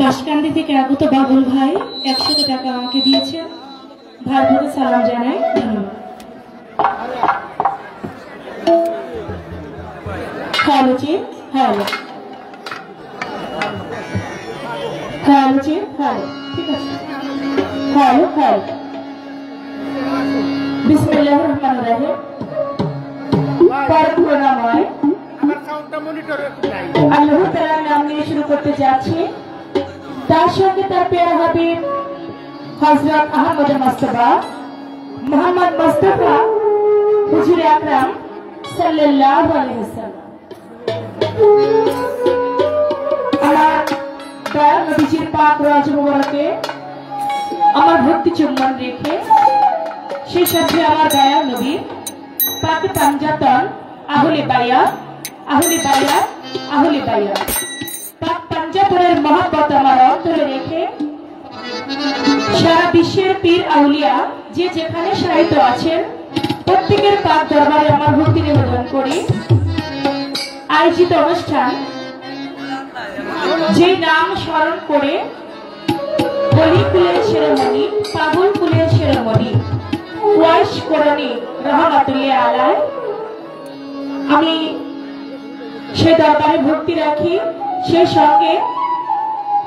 বাসকান্দি থেকে আগত বাবুল ভাই 100 টাকা আমাকে দিয়েছেন। ভাই প্রতি সালাম জানাই, ধন্যবাদ। হ্যালো জি, হ্যালো হ্যালো জি, হ্যালো, ঠিক আছে, হ্যালো হ্যালো। বিসমিল্লাহির রহমানির রহিম। পরপুরনাময় আল্লাহ তাআলার নাম নিয়ে শুরু করতে যাচ্ছি। তার সঙ্গে তার প্রিয় হাবিব হযরত আহমদ মুস্তাফা মুহাম্মদ মুস্তাফা হুজুর আকরাম সাল্লাল্লাহু আলাইহি ওয়াসাল্লাম। আমার দয়াল নবীজির পাক রওজা মুবারকে আমার ভক্তি চুম্বন রেখে সেই সাথে আমার দয়াল নবীর পাক পাঞ্জাতন আহলে বায়াত আহলে বায়াত আহলে বায়াত পাক পাঞ্জাতনের মহব্বত আমার অন্তরে রেখে সারা বিশ্বের পীর আউলিয়া যে যেখানে শায়িত আছেন প্রত্যেকের পাক দরবারে আমার ভক্তি নিবেদন করি। আয়োজিত অনুষ্ঠান যে নাম স্মরণ করে বলি কুলের শিরোমণি পাগল কুলের শিরোমণি ওয়াইশ করণী রহমাতুল্লাহ আলাইহি, আমি সে দরবারে ভক্তি রাখি। সেই সঙ্গে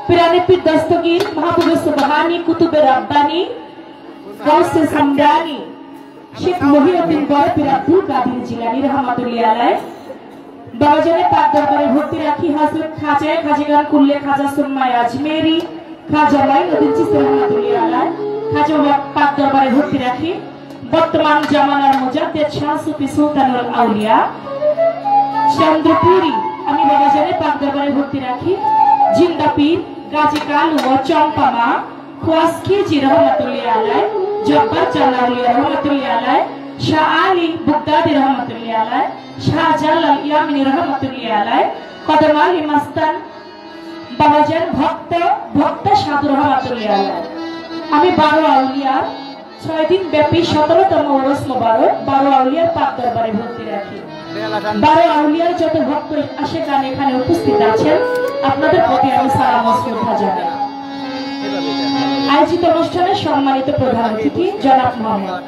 পিরানে পীর দস্তগীর মাহবুবে সুবহানি কুতুবে রব্বানি গাউসে সামদানি শেখ মহিউদ্দিন বয় পীর আব্দুল কাদের জিলানী রহমাতুল্লাহ আলাইহি বাবাজানের পাক দরবারে ভক্তি রাখি। হযরত খাজা খাজিগান কুল্লে খাজা সুন্নায় আজমেরি খাজা মাইনুদ্দিন চিশতি রহমাতুল্লাহ আলাইহি খাজা পাক দরবারে ভক্তি রাখি। বর্তমান জামানার মুজাদ্দিদ শাহ সুফি সুলতানুল আউলিয়া চন্দ্রপুরী আমি বাবাজানের পাক দরবারে ভক্তি রাখি। জিন্দা পীর গাজী কালু ও চম্পামা খোয়াস খিজি রহমাতুল্লাহ আলাইহি জব্বার চালাউলিয়া রহমাতুল্লাহ আলাইহি শাহ আলী বুগদাদি রহমাতুল্লাহ আলাইহি শাহ জালাল ইয়ামিনী রহমাতুল্লাহ আলাইহি কদম আলী মাস্তান বাবাজান ভক্ত সাধু রহমাতুল্লাহ আলাইহি। আমি 12 আউলিয়ার 6 দিন ব্যাপী 17তম ওরস মোবারক 12 আউলিয়ার পাক দরবারে ভক্তি রাখি। 12 আউলিয়ার যত ভক্ত আশিকান এখানে উপস্থিত আছেন আপনাদের প্রতি আমি সালাম ও শ্রদ্ধা জানাই। আয়োজিত অনুষ্ঠানের সম্মানিত প্রধান অতিথি জনাব মোহাম্মদ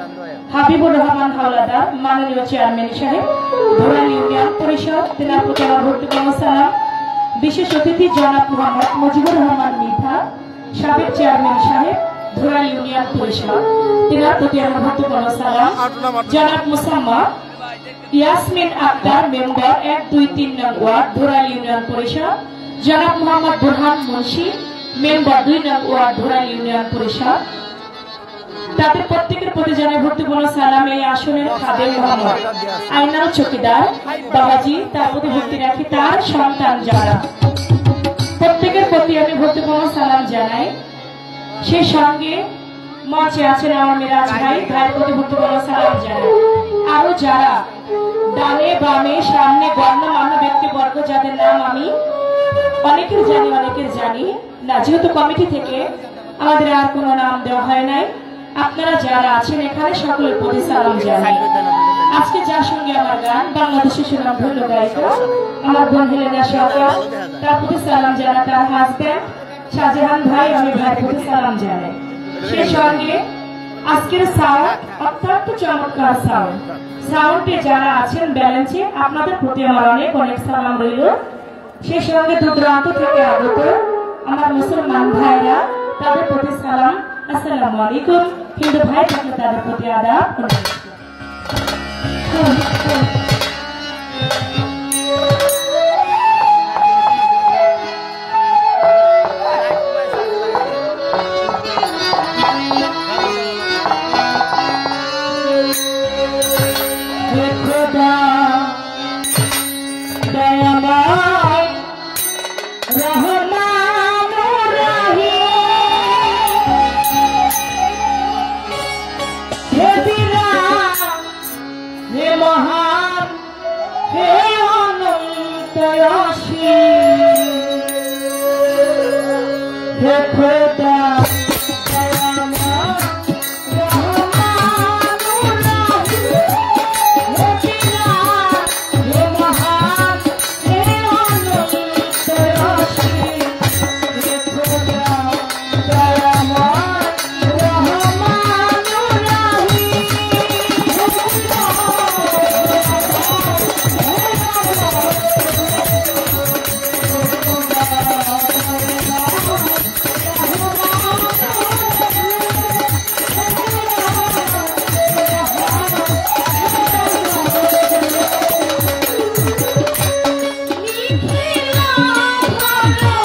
হাবিবুর রহমান হাওলাদার মাননীয় চেয়ারম্যান সাহেব ধুরাইল ইউনিয়ন পরিষদ তেনার প্রতি আমার ভক্তিপূর্ণ সালাম। বিশেষ অতিথি জনাব মোহাম্মদ মুজিবুর রহমান মিঠা সাবেক চেয়ারম্যান সাহেব ধুরাইল ইউনিয়ন পরিষদ তেনার প্রতি আমার ভক্তিপূর্ণ সালাম। জনাব মুসাম্মা ইয়াসমিন আক্তার মেম্বার 1, 2, 3 নং ওয়ার্ড ধুরাইল ইউনিয়ন পরিষদ। জনাব মোহাম্মদ বুরহান মুন্সি মেম্বার 2 নং ওয়ার্ড ধুরাইল ইউনিয়ন পরিষদ। তাদের প্রত্যেকের প্রতি জানাই ভক্তিপূর্ণ সালাম। এই আসনের খাদেম মোহাম্মদ আইনাল চকিদার বাবাজি তার প্রতি ভক্তি রাখি। তার সন্তান যারা প্রত্যেকের প্রতি আমি ভক্তিপূর্ণ সালাম জানাই। সেই সঙ্গে মঞ্চে আছেন আমার মিরাজ ভাই ভাইয়ের প্রতি ভক্তিপূর্ণ সালাম জানাই। আরো যারা ডানে বামে সামনে গণ্যমান্য ব্যক্তিবর্গ যাদের নাম আমি অনেকের জানি না, যেহেতু কমিটি থেকে আমাদের আর কোনো নাম দেওয়া হয় নাই। আপনারা যারা আছেন এখানে সকলের প্রতি সালাম জানাই। আজকে যার সঙ্গে আমার গান বাংলাদেশের সুনামধন্য গায়িকা আমার বোন হেলেনা সরকার তার প্রতি সালাম জানাই। তার হাজবেন্ড শাহজাহান ভাই আমি ভাইয়ের প্রতি সালাম জানাই। সেই সঙ্গে আজকের সাউন্ড অত্যন্ত চমৎকার সাউন্ডে যারা আছেন ব্যালেন্সে আপনাদের প্রতি আমার অনেক সালাম রইল। সেই সঙ্গে দূরান্ত থেকে আগত আমার মুসলমান ভাইরা তাদের প্রতি সালাম, আসসালামু আলাইকুম। হিন্দু ভাই থাকলে তাদের প্রতি আদাব।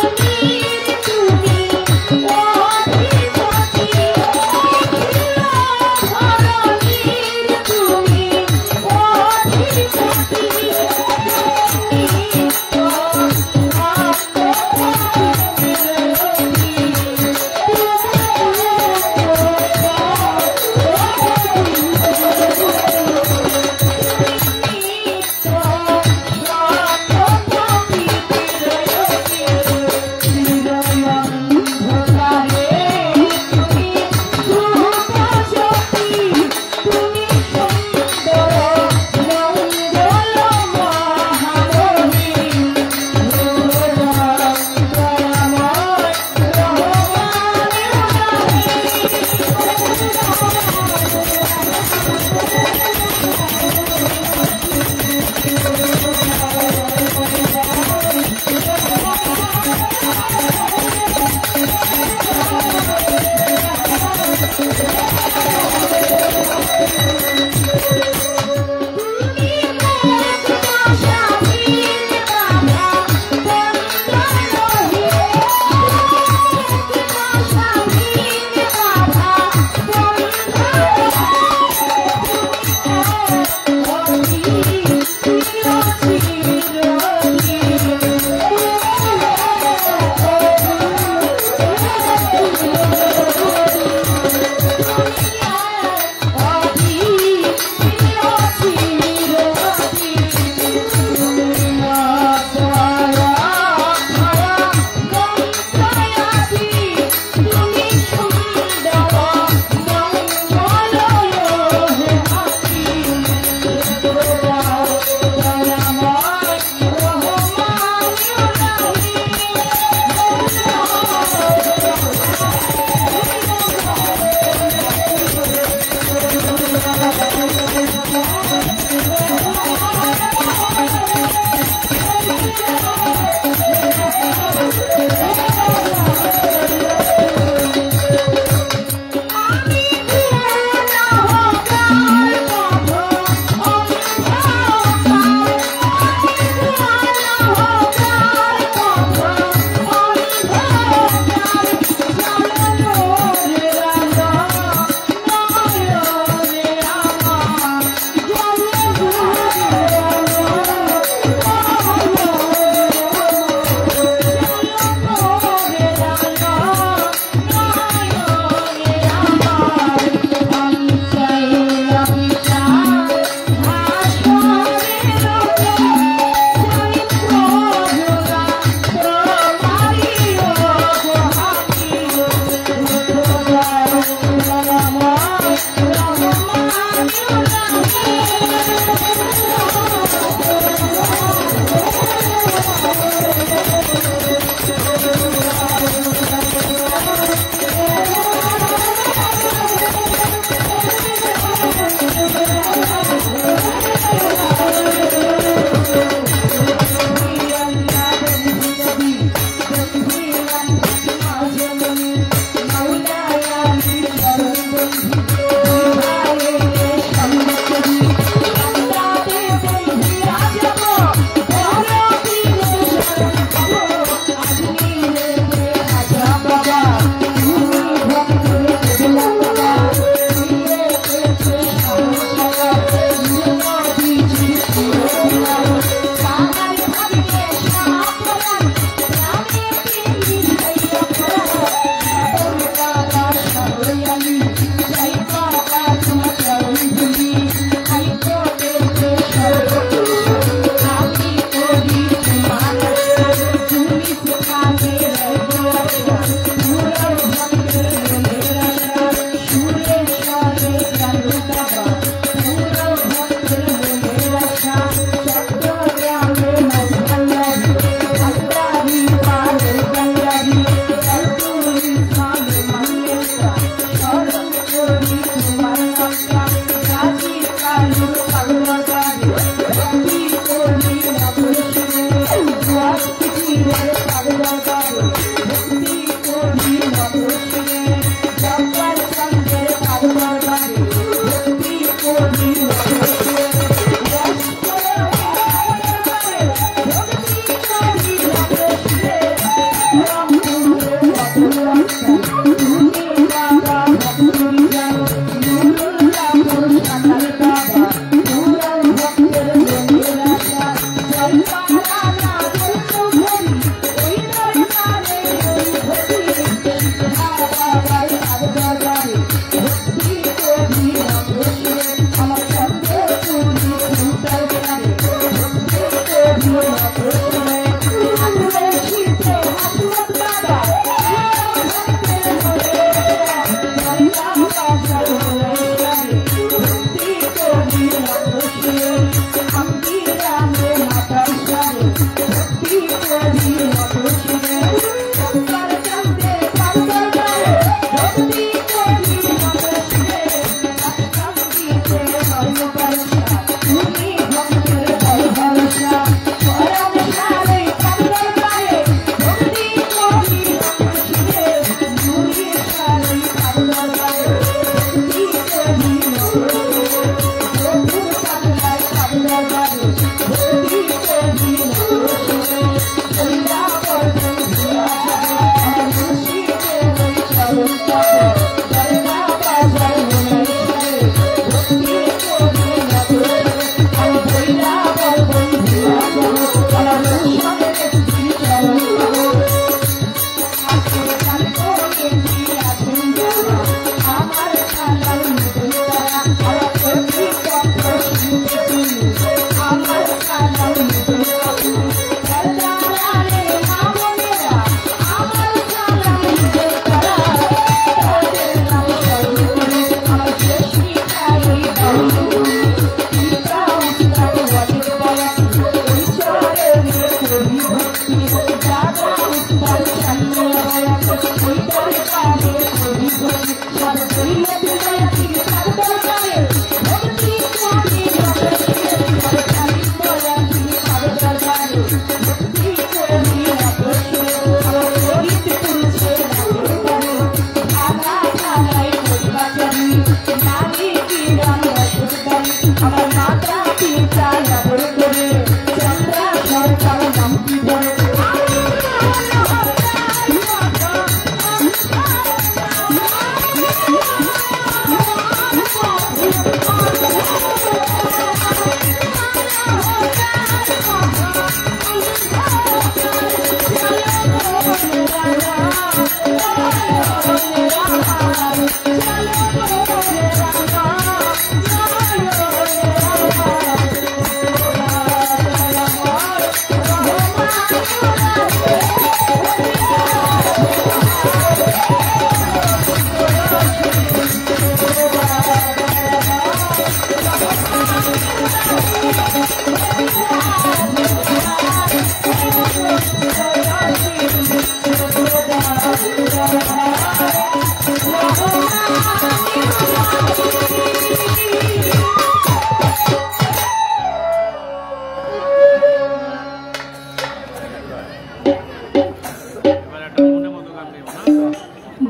Thank you.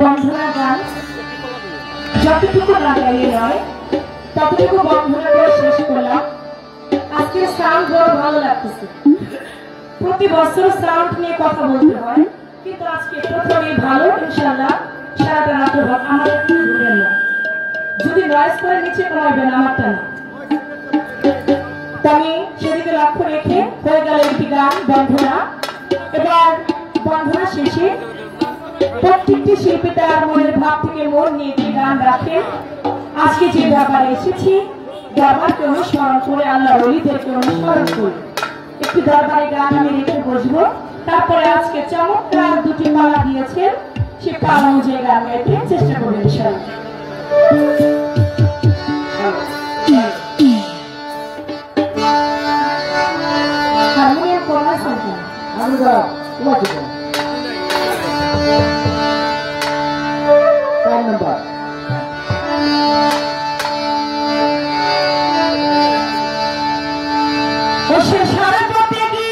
বন্ধনা গান যতটুকু লাগাইয়ে নয় ততটুকু বন্ধনা করে শেষ করলাম। আজকে সাউন্ড বড় ভালো লাগতেছে। প্রতি বছর সাউন্ড নিয়ে কথা বলতে হয়, কিন্তু আজকে প্রথমেই ভালো। ইনশাআল্লাহ সারাটা নাটক আমার ভুলেন না, যদি নয়েজ করে নিচে কমাইবেন, আমারটা না। আমি সেদিকে লক্ষ্য রেখে হয়ে গেল একটি গান বন্ধনা। এবার বন্ধনা শেষে প্রত্যেকটি শিল্পী তার মনের ভাব থেকে মন নিয়ে একটি গান রাখেন। আজকে যে ব্যাপারে এসেছি, দরবারকে অনুসরণ করে আল্লাহ ওলিদেরকে অনুসরণ করে একটি দরবারে গান আমি রেখে বসবো। তারপরে আজকে চমৎকার দুটি পালা দিয়েছেন, সে পালা অনুযায়ী গান গাইতে চেষ্টা করবেন ইনশাআল্লাহ। হারমোনিয়াম করা আছে আমি গাও তোমাকে টাইম নাম্বার ওসে সারা পথে কি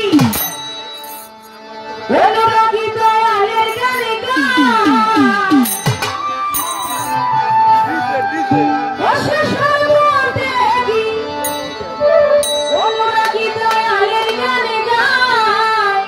অনুরাগী দয়ালের গানে গান, ওসে সারা পথে কি অনুরাগী দয়ালের গানে গান,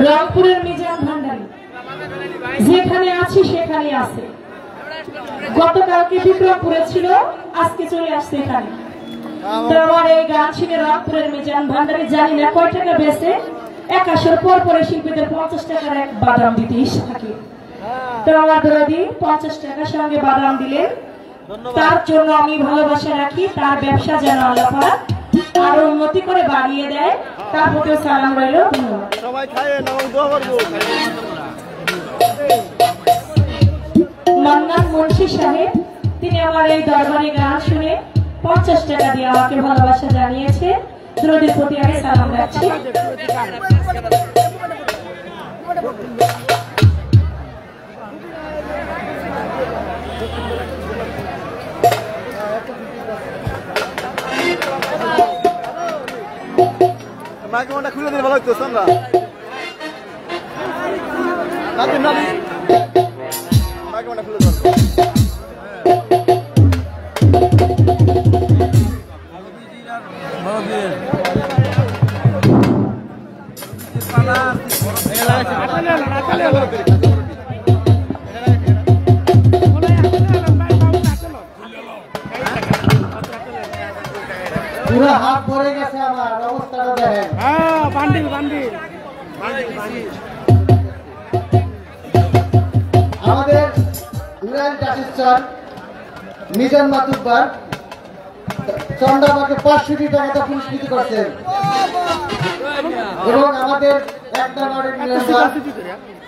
রংপুরের মিজান ভান্ডারী যেখানে আছি সেখানে আছে। গতকালকে বিক্রমপুরে ছিল, আজকে চলে আসছে এখানে। তো আমার এই গান শুনে রংপুরের মিজান ভান্ডারী জানি না কয় টাকা বেছে, 1 পর পরে শিল্পীদের 50 টাকার এক বাদাম দিতে থাকে। তো আমার দরদি 50 টাকার সঙ্গে বাদাম দিলেন, তার জন্য আমি ভালোবাসা রাখি। তার ব্যবসা যেন আল্লাহ পাক আরো উন্নতি করে বাড়িয়ে দেয়, তার প্রতি সালাম রইল। ধন্যবাদ। মান্নান মুন্সি সাহেব, তিনি আমার এই দরবারে গান শুনে 50 টাকা দিয়ে আমাকে ভালোবাসা জানিয়েছে। দরদির প্রতি আমি সালাম রাখছি। মাইক্রোফোনটা খুলে দিলে ভালো হতো আমরা মাইক্রোফোনটা খুলে দাও। পুরো হাত ভরে গেছে আমার অবস্থাটা দেখেন। হ্যাঁ বান্ডিল বান্ডিল আমাদের নুরাইল টাকিস্তান মিজান মাতুব্বার চন্দ্রামাকে 500 টাকা পুরস্কৃত করছেন এবং আমাদের 1 নম্বরের মেম্বার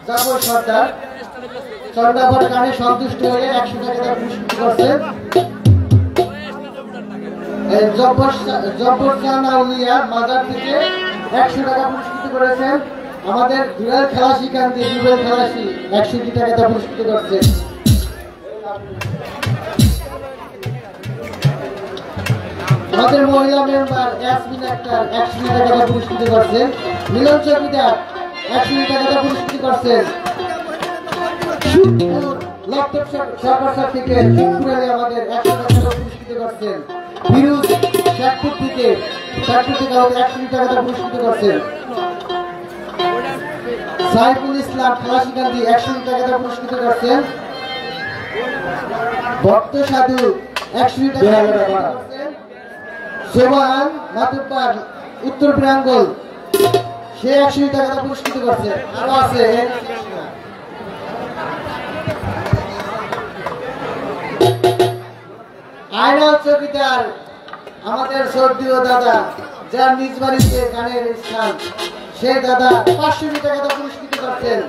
জাফর সর্দার চন্দ্রামার গানে সন্তুষ্ট হয়ে 100 টাকা পুরস্কৃত করছেন। জব্বর জানাউলিয়া মাজার থেকে 100 টাকা পুরস্কৃত করেছেন। আমাদের দুলাল খালাসি কান্তি দুলাল খালাসি 100 টাকা পুরস্কৃত করছেন। আমাদের মহিলা মেম্বার ইয়াসমিন আক্তার 100 টাকা পুরস্কৃত করছেন। মিলন চৌকিদার 100 টাকা পুরস্কৃত করছেন। ল্যাপটপ সরকার থেকে আমাদের 100 টাকা পুরস্কৃত করছেন। ফিরোজ শেখপুর থেকে 100 টাকা পুরস্কৃত করছেন। সাইফুল ইসলাম খালাসি গান্ধী 100 টাকা পুরস্কৃত করছেন। ভক্ত সাধু 100 টাকা করছেন। সোবান মাতুব্বার উত্তর প্রাঙ্গল সে 100 টাকা পুরস্কৃত করছে। আরো আছে আয়নাল চৌকিদার আমাদের সর্দিও দাদা, যার নিজ বাড়িতে গানের স্থান, সে দাদা 500 টাকা পুরস্কৃত করছেন।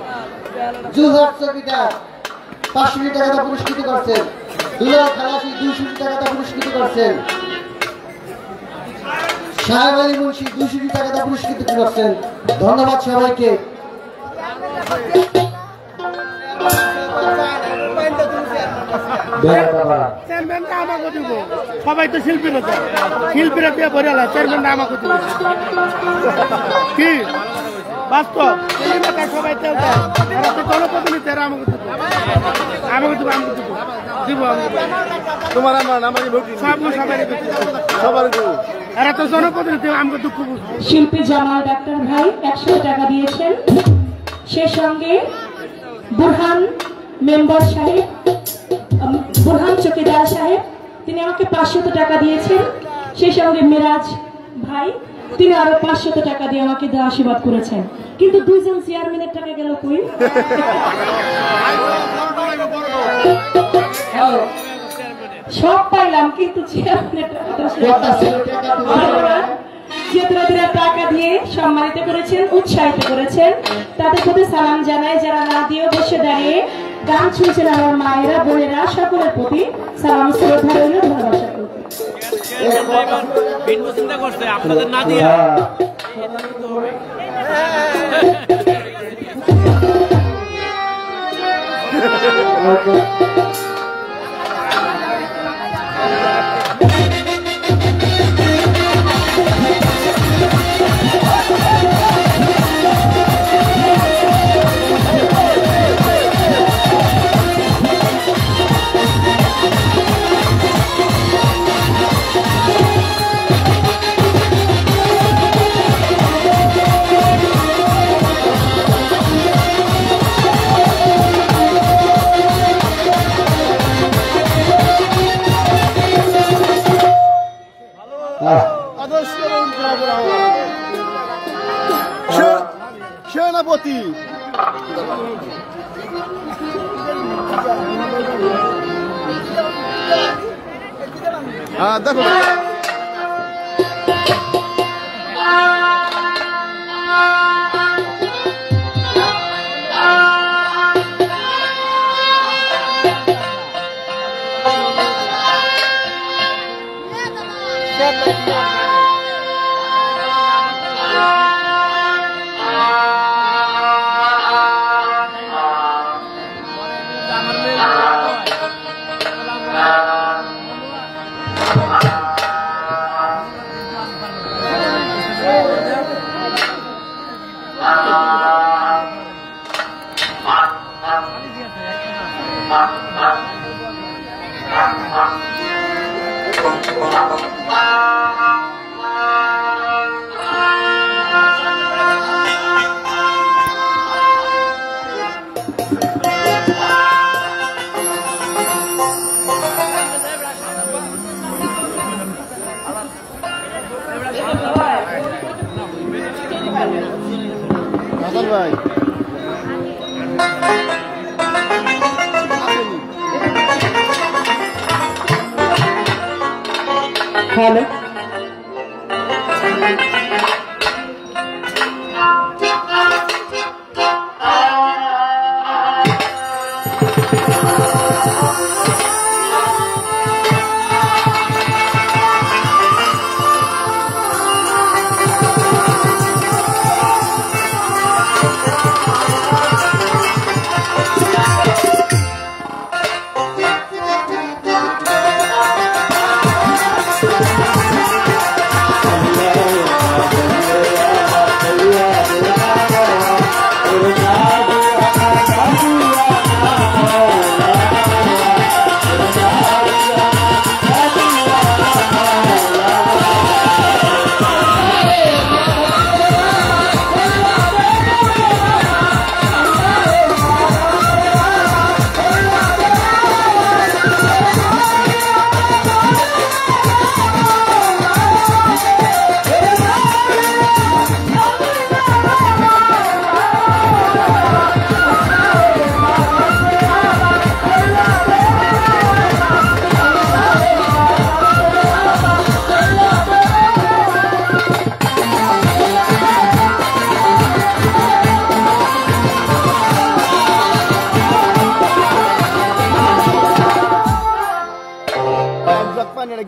জুহার চৌকিদার 500 টাকা পুরস্কৃত করছেন। দুলাল খালাসি 200 টাকা পুরস্কৃত করছেন। সাহেব আলী মুন্সি 200 টাকা পুরস্কৃত করছেন। ধন্যবাদ সবাইকে। সবাই তো শিল্পীরা শিল্পীরা দিয়ে ভরে চেয়ারম্যানটা আমাকে দিব কি বাস্তব সবাই জনপ্রতিনিধি আমাকে দিব আমাকে দিব আমাকে দিব দিব তোমার আমার আমাকে সবার এরা তো জনপ্রতিনিধি আমাকে দুঃখ বুঝবো। শিল্পী জামাল ডাক্তার ভাই 100 টাকা দিয়েছেন। সে সঙ্গে বুরহান মেম্বার সাহেব, বুরহান চৌকিদার সাহেব, তিনি আমাকে 500 টাকা দিয়েছেন। সেই সঙ্গে মিরাজ ভাই, তিনি আরো 500 টাকা দিয়ে আমাকে আশীর্বাদ করেছেন। কিন্তু দুইজন চেয়ারম্যানের টাকা গেল কই? সব পাইলাম কিন্তু চেয়ারম্যানের টাকা দিয়ে সম্মানিত করেছেন, উৎসাহিত করেছেন, তাদের প্রতি সালাম জানাই। যারা না দিয়ে বসে দাঁড়িয়ে গান শুনছেন আমার মায়েরা বোনেরা, সকলের প্রতি সালাম শ্রদ্ধা রইল, ভালোবাসা চিন্তা করছে আপনাদের না দিয়া সেনাপতি দেখো ভাই হ্যালো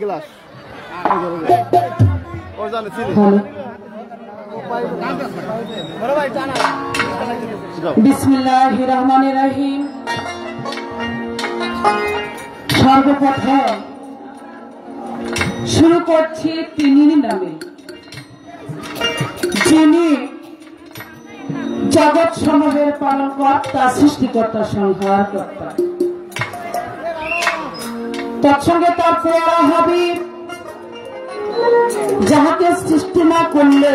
গ্লাস ওর জানে ছিল বিসমিল্লাহির রহমানির রহিম। সর্বপ্রথম শুরু করছি তিনি নামে, যিনি জগৎ সমূহের পালনকর্তা, সৃষ্টিকর্তা, সংহারকর্তা। তৎসঙ্গে তার পেয়ারা হাবিব, যাহাকে সৃষ্টি না করলে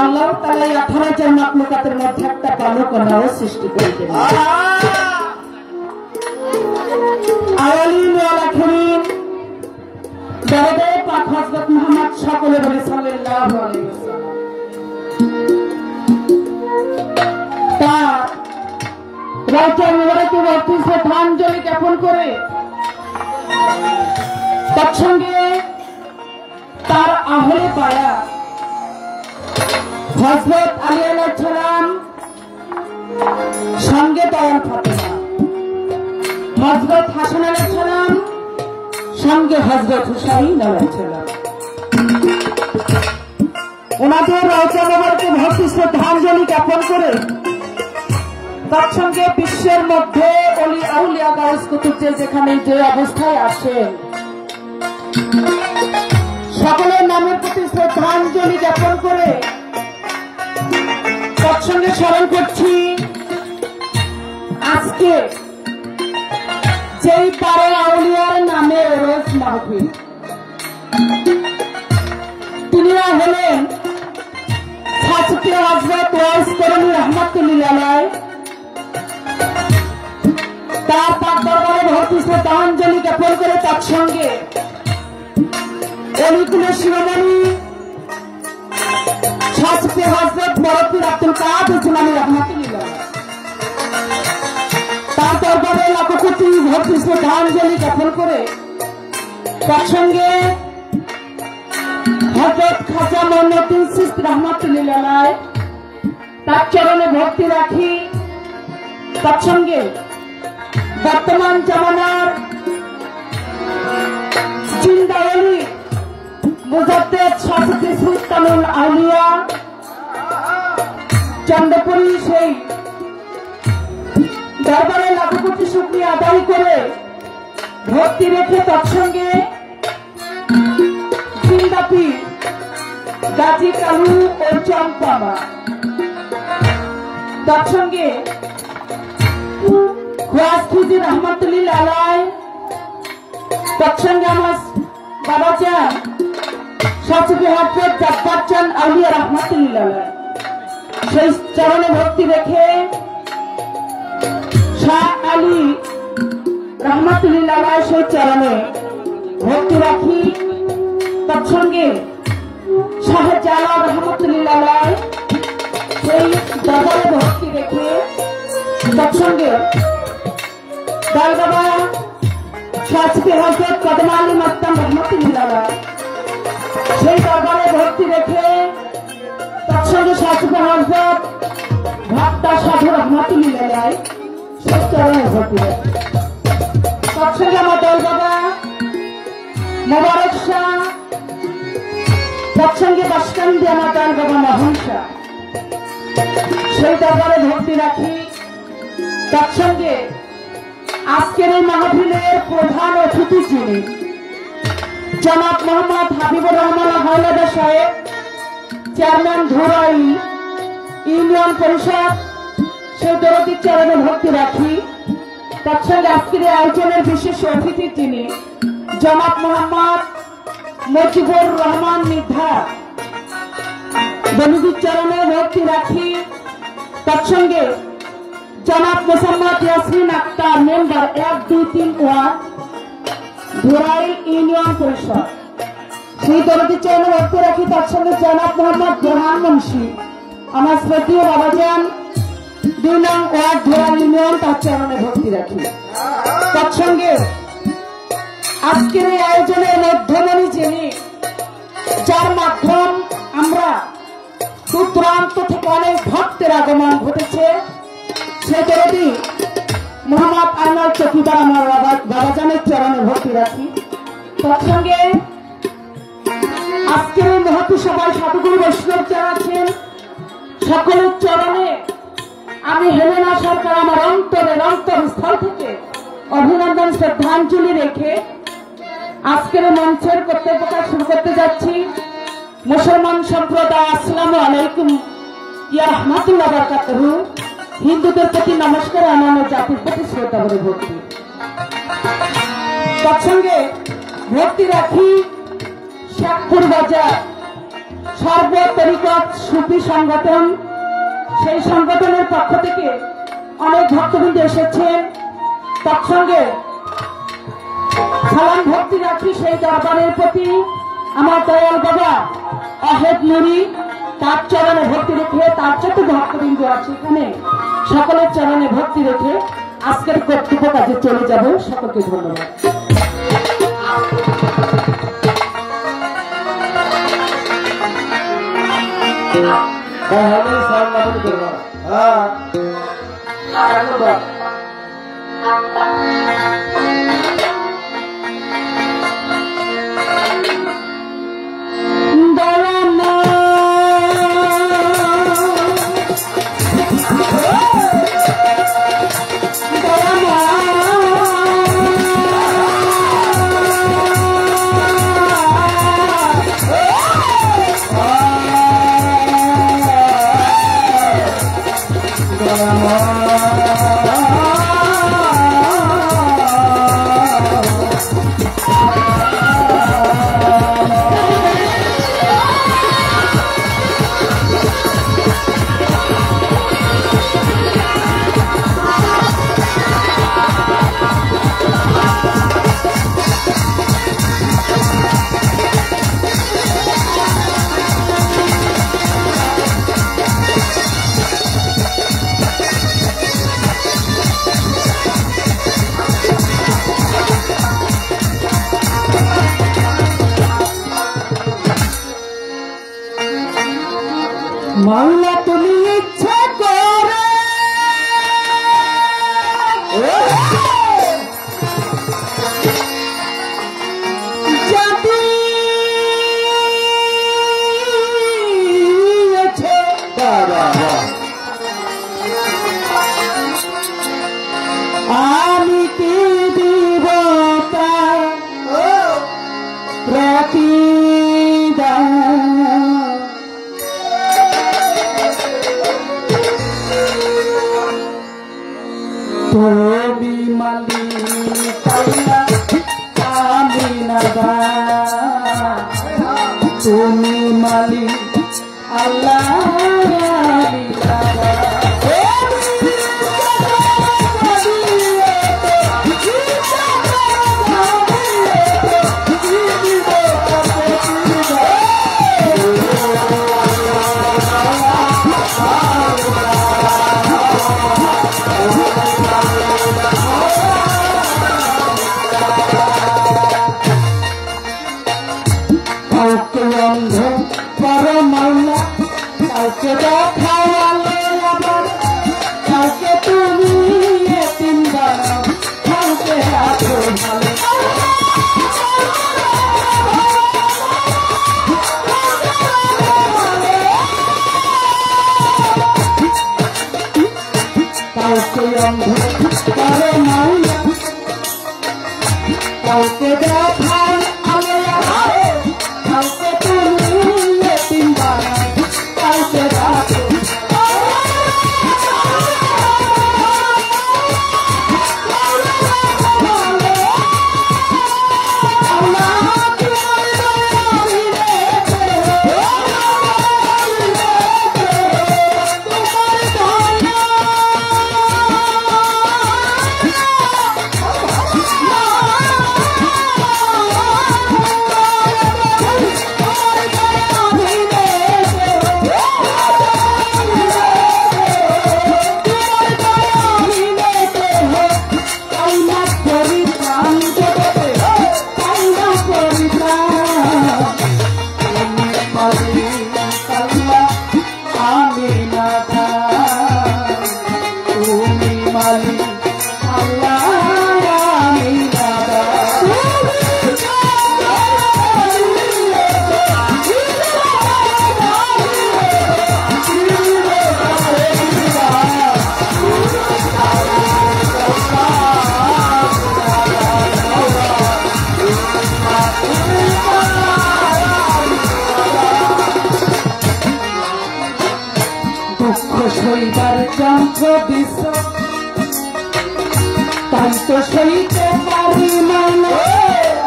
আল্লাহ তাআলা 18,000 মাখলুকাতের মধ্যে একটা বালকনাও সৃষ্টি করিতেন। আওয়ালিন ওয়াল আখিরিন দরুদ পাক হযরত মুহাম্মদ সকলে বলে সাল্লাল্লাহু আলাইহি ওয়াসাল্লাম। তার রাউটা মুবারকে ভক্তি শ্রদ্ধাঞ্জলি জ্ঞাপন করে তৎসঙ্গে তার আহলে পায়া হযরত আলী আলাইহিস সালাম, সঙ্গে তার ফাতেমা, হযরত হাসান আলাইহিস সালাম, সঙ্গে হযরত হুসাইন আলাইহিস সালাম, ওনাদের রাউটা মুবারকে ভক্তি শ্রদ্ধাঞ্জলি জ্ঞাপন করে তৎসঙ্গে বিশ্বের মধ্যে অলি আউলিয়া গাউস কুতুব যেখানে যে অবস্থায় আসেন সকলের নামের প্রতি শ্রদ্ধাঞ্জলি জ্ঞাপন করে তৎসঙ্গে স্মরণ করছি আজকে যেই পারে আউলিয়ার নামে রোজ মাহফিল, তিনিরা হলেন ছাত্রী হযরত ওয়াইস করণী রহমাতুল্লাহ আলাইহি। তার পাক দরবারে ভক্তি শ্রদ্ধাঞ্জলি জ্ঞাপন করে তৎসঙ্গে অলিকুলের শিরোমণি শাসকে হযরত মরফির আব্দুল কাদের জিলানী রাহমাতুল্লাহ তার দরবারে লাখো কোটি ভক্তি শ্রদ্ধাঞ্জলি জ্ঞাপন করে তৎসঙ্গে হযরত খাজা মঈনুদ্দিন চিশতি রাহমাতুল্লাহ তার চরণে ভক্তি রাখি। তৎসঙ্গে বর্তমান জামানার জিন্দা ওলি মুজাদ্দেদ শাসকি সুলতানুল আউলিয়া চন্দ্রপুরী সেই দরবারে লাখো কোটি শুকরিয়া আদায় করে ভক্তি রেখে তৎসঙ্গে জিন্দা পীর গাজী কালু ও চম্পামা তৎসঙ্গে খোয়াজ খুজি রহমতুল্লাহ আলাইহি তৎসঙ্গে আমার বাবা চান শাসকি হযরত জব্বার চান আউলিয়া রহমতুল্লাহ আলাইহি সেই চরণে ভক্তি রেখে শাহ আলী রহমতুল্লাহ আলাইহি সেই চরণে ভক্তি রাখি। তৎসঙ্গে শাহ জালাল রহমতুল্লাহ আলাইহি সেই দরবারে ভক্তি রেখে তৎসঙ্গে দয়াল বাবা শাসকি হযরত কদম আলী মাস্তান রহমতুল্লাহ আলাইহি সেই দরবারে ভক্তি রেখে তৎসঙ্গে শাসকি হযরত ভক্তা সাধু রহমতুল্লাহ আলাইহি সেই চরণে ভক্তি রেখে তৎসঙ্গে আমার দয়াল বাবা মোবারক শাহ তৎসঙ্গে বাসকান্দি আমার দয়াল বাবা মোহন শাহ সেই দরবারে ভক্তি রাখি। তৎসঙ্গে আজকের এই মাহফিলের প্রধান অতিথি যিনি জনাব মোহাম্মদ হাবিবুর রহমান হাওলাদার সাহেব চেয়ারম্যান ধুরাই ইউনিয়ন পরিষদ সেই দরদি চরণে ভক্তি রাখি। তৎসঙ্গে আজকের এই আয়োজনের বিশেষ অতিথি যিনি জনাব মোহাম্মদ মুজিবুর রহমান মিধা দরদি চরণে ভক্তি রাখি। তৎসঙ্গে জনাব Mosammad Yasmin Akter member 1, 2, 3 ward Dhurai union Parishad সেই দরদি চরণে ভক্তি রাখি। তৎসঙ্গে জনাব মোহাম্মদ বোরহান মুন্সি আমার শ্রদ্ধেয় বাবাজান 2 নং ওয়ার্ড ধুরাই ইউনিয়ন তার চরণে ভক্তি রাখি। তৎসঙ্গে আজকের এই আয়োজনের মধ্যমণি যিনি যার মাধ্যম আমরা দূর দূরান্ত থেকে অনেক ভক্তের আগমন ঘটেছে সে দরদি মোহাম্মদ আনোয়ার চৌকিদার আমার বাবাজানের চরণে ভক্তি রাখি। তৎসঙ্গে আজকের এই মহতী সভায় সাধুগুরু বৈষ্ণব যারা আছেন সকলের চরণে আমি হেলেনা সরকার আমার অন্তরের অন্তরস্থল থেকে অভিনন্দন শ্রদ্ধাঞ্জলি রেখে আজকের মঞ্চের কর্তব্যটা শুরু করতে যাচ্ছি। মুসলমান সম্প্রদায় আসসালামু আলাইকুম ইয়া রাহমাতুল্লাহ ওয়া বারাকাতুহু। হিন্দুদের প্রতি নমস্কার, অন্যান্য জাতির প্রতি শ্রদ্ধা ভরে ভক্তি। তৎসঙ্গে ভক্তি রাখি শেখপুর বাজার সর্ব তরিকত সুফি সংগঠন সেই সংগঠনের পক্ষ থেকে অনেক ভক্তবৃন্দ এসেছেন। তৎসঙ্গে সালাম ভক্তি রাখি সেই দরবারের প্রতি আমার দয়াল বাবা অহেদ নুরি তার চরণে ভক্তি রেখে তার যত ভক্তবৃন্দ আছে এখানে সকলের চরণে ভক্তি রেখে আজকের কর্তব্য কাজে চলে যাব। সকলকে ধন্যবাদ। মাওলা তুমি ইচ্ছে করে আমি কি দিব প্রতিদান তুমি মালিক আমি নাদান তুমি মালিক আল্লাহ আমি নাদান কাউকে দেখাওয়ালে আবার কাউকে তুমি এতিম বানাও কাউকে রাখো ভালো কাউকে অন্ধ করো মাওলা কাউকে দেখাও কাউকে তুমি এতিম বানাও কাউকে রাখো সইবার যন্ত্র বিশ্ব তাই তো সইতে পারি মানে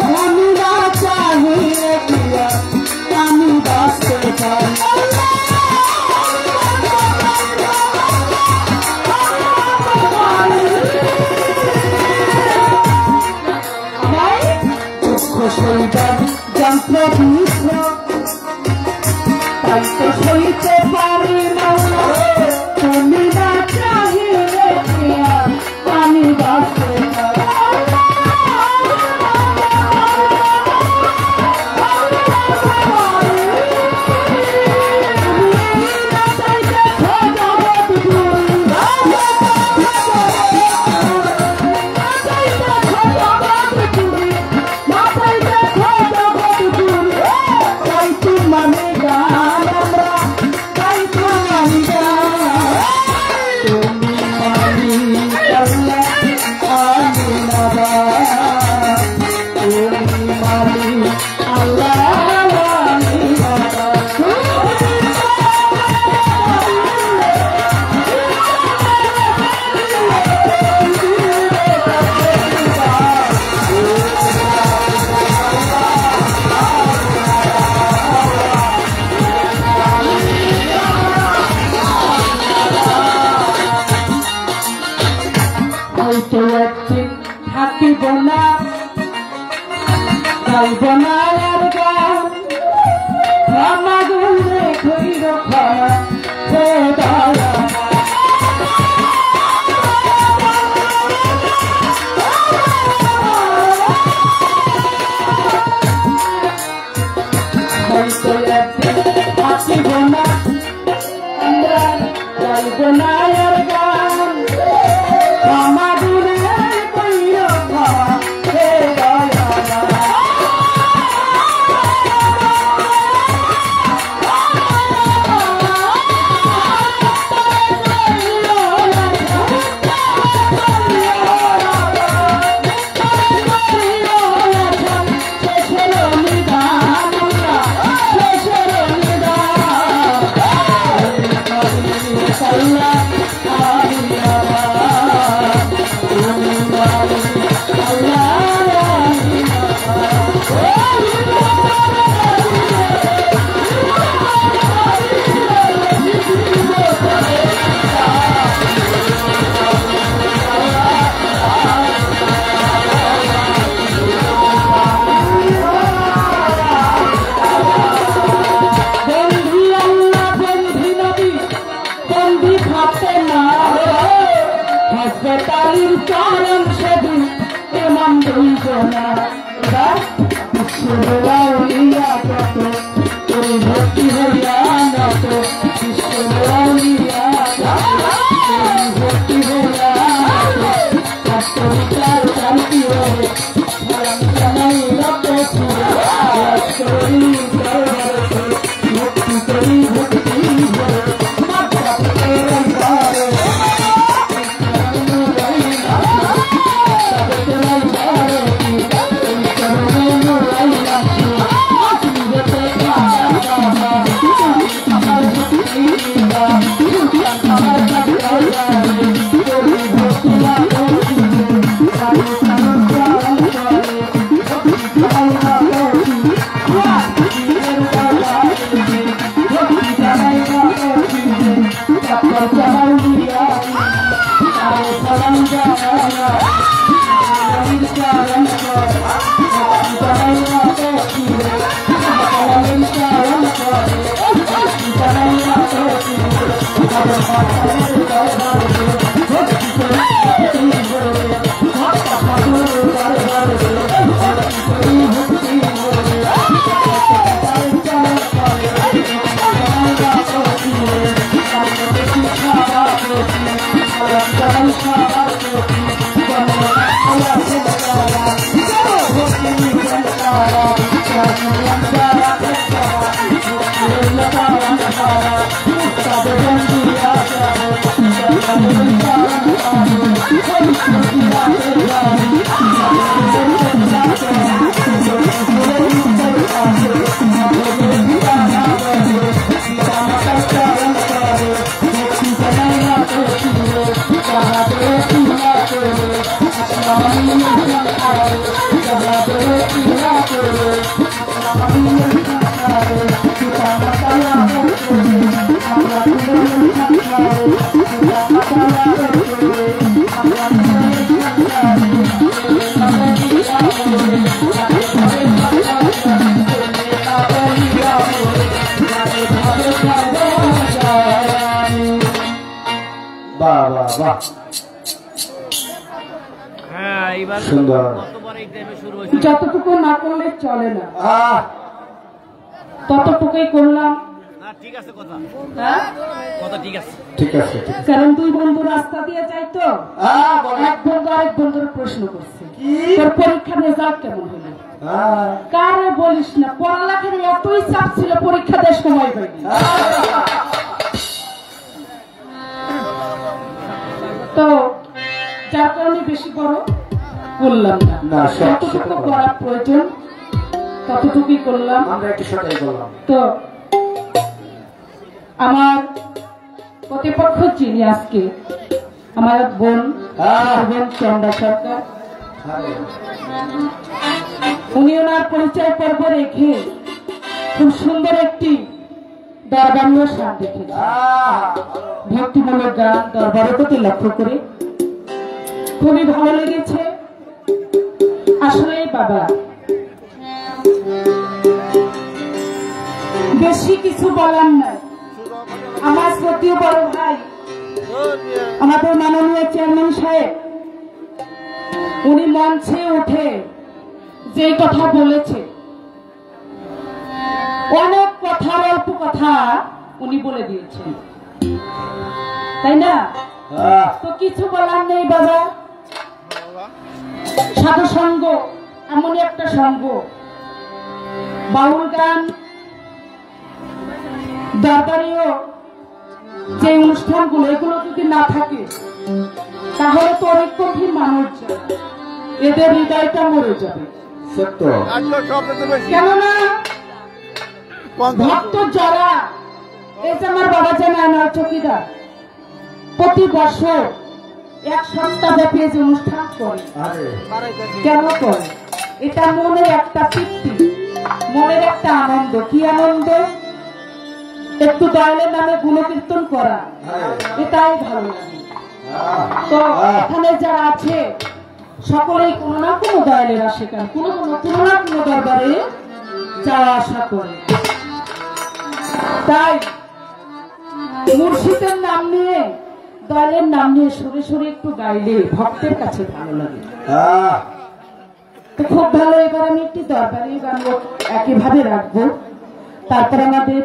মনুরা চাহিয়ে দিয়া আমি বাঁচতে পারি দুঃখ সইবার যন্ত্র বিশ্ব তাই তো সইতে পারি মানে তুমি না চাহিলে আমি বাঁচতে থাকিব না গাইব না আর গান রামাগুন রেখই রক্ষা থাকিব না বিশ্বরাউলিয়া কত তুমি ভক্তি হইয়া নত বিশ্বরাউলিয়া তুমি ভক্তি হইয়া সত্যবিচার শান্তি হয়ে ধরম জানাই রত সুরে করি ভক্তি করি ভক্তি হয়ে মাতা করে সুন্দর যতটুকু না করলে চলে না ততটুকুই করলাম। ঠিক আছে কারণ দুই বন্ধু রাস্তা দিয়ে যাইতো, এক বন্ধু আরেক বন্ধুর প্রশ্ন করছে তোর পরীক্ষার রেজাল্ট কেমন হলো? কারে বলিস না, পড়ালেখার এতই চাপ ছিল পরীক্ষা দেওয়ার সময় পাইনি। তো যার কারণে বেশি বড় করলাম না, যতটুকু করার প্রয়োজন ততটুকুই করলাম। তো আমার প্রতিপক্ষ যিনি আজকে আমার বোন চন্দ্রা সরকার, উনি ওনার পরিচয় পর্ব রেখে খুব সুন্দর একটি দরবারীয় সান রেখেছে, ভক্তিমূলক গান দরবারের প্রতি লক্ষ্য করে খুবই ভালো লেগেছে। আসলে বাবা বেশি কিছু বলার নাই, আমার শ্রদ্ধেয় বড় ভাই আমাদের মাননীয় চেয়ারম্যান সাহেব উনি মঞ্চে উঠে যে কথা বলেছে, অনেক কথা অল্প কথা উনি বলে দিয়েছেন, তাই না? তো কিছু বলার নেই বাবা। সাধু সঙ্গ এমনই একটা সঙ্গ, বাউল গান দরবারীয় যে অনুষ্ঠানগুলো এগুলো যদি না থাকে তাহলে তো অনেক কঠিন মানুষ যাবে, এদের হৃদয়টা মরে যাবে। কেননা ভক্ত যারা, এই যে আমার বাবা জানে আমার চকিদার প্রতি বছর এক সপ্তাহ ব্যাপী যে অনুষ্ঠান করে, কেন করে? এটা মনের একটা তৃপ্তি, মনের একটা আনন্দ। কি আনন্দ? একটু দয়ালের নামে গুণকীর্তন করা, এটাই ভালো লাগে। তো এখানে যারা আছে সকলেই কোনো না কোনো দয়ালের আসে, কেন কোনো না কোনো দরবারে যাওয়া আসা করে। তাই মুর্শিদের নাম নিয়ে, দয়ালের নাম নিয়ে সরে সরে একটু গাইলে ভক্তের কাছে ভালো লাগে। তো খুব ভালো। এবার আমি একটি দরবারি গান একইভাবে রাখবো। তারপর আমাদের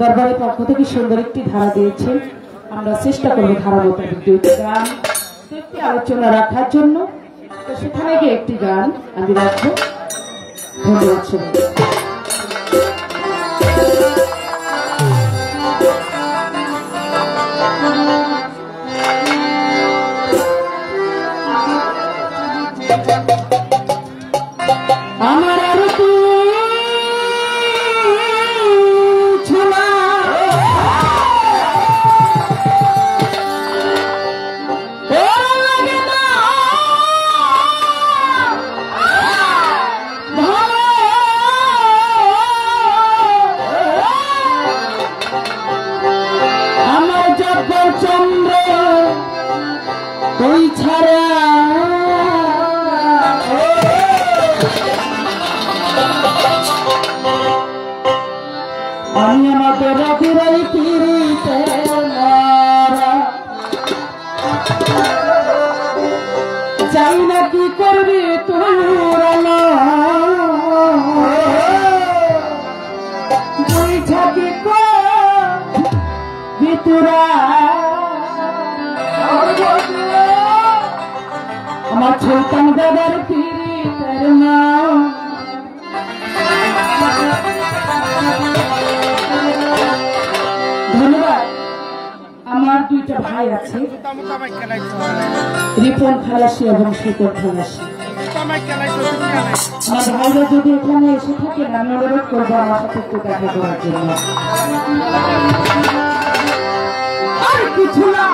দরবারের পক্ষ থেকে সুন্দর একটি ধারা দিয়েছে, আমরা চেষ্টা করবো ধারা মোতাবেক দুইটি গান একটি আলোচনা রাখার জন্য। তো সেখানে গিয়ে একটি গান আমি রাখবো। ধন্যবাদ সবাই। আমার আর আমার জব্বর চন্দ্র তুই ছাড়া আমি আমাদের রাধিরাই পিড়িতে মারা চাই না কি করবি তোরা দুই ছাকি ভিতরা আমার ছোটান দাদার পিড়িতের মা। ধন্যবাদ। আমার দুইটা ভাই আছে, রিপন খালাসি এবং শীতল খালাসি। আমার ভাইরা যদি এখানে এসে থাকে আমি অনুরোধ করবো আমার সাথে একটু দেখা করার জন্য। আর কিছু না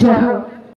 জয় হোক।